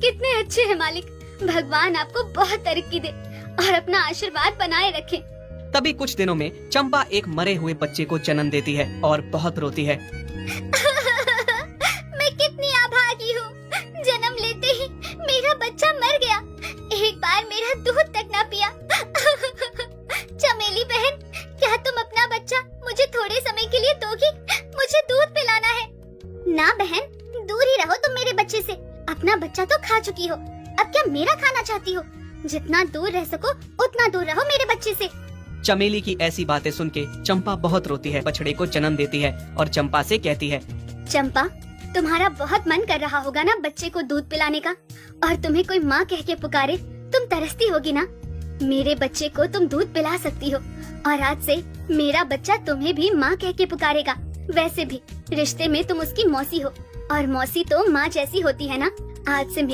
कितने अच्छे हैं मालिक। भगवान आपको बहुत तरक्की दे और अपना आशीर्वाद बनाए रखे। तभी कुछ दिनों में चंपा एक मरे हुए बच्चे को जन्म देती है और बहुत रोती है। मैं कितनी अभागी हूँ, जन्म लेते ही मेरा बच्चा मर गया। एक बार मेरा दूध तक ना पिया। चमेली बहन, क्या तुम अपना बच्चा मुझे थोड़े समय के लिए दोगी? मुझे दूध पिलाना है। ना बहन, दूर ही रहो तुम मेरे बच्चे से। अपना बच्चा तो खा चुकी हो, अब क्या मेरा खाना चाहती हो? जितना दूर रह सको उतना दूर रहो मेरे बच्चे से। चमेली की ऐसी बातें सुन के चंपा बहुत रोती है, बछड़े को जन्म देती है और चंपा से कहती है, चंपा, तुम्हारा बहुत मन कर रहा होगा ना बच्चे को दूध पिलाने का, और तुम्हें कोई माँ कह के पुकारे तुम तरसती होगी ना। मेरे बच्चे को तुम दूध पिला सकती हो और आज से मेरा बच्चा तुम्हें भी माँ कह के पुकारेगा। वैसे भी रिश्ते में तुम उसकी मौसी हो और मौसी तो माँ जैसी होती है ना। आज से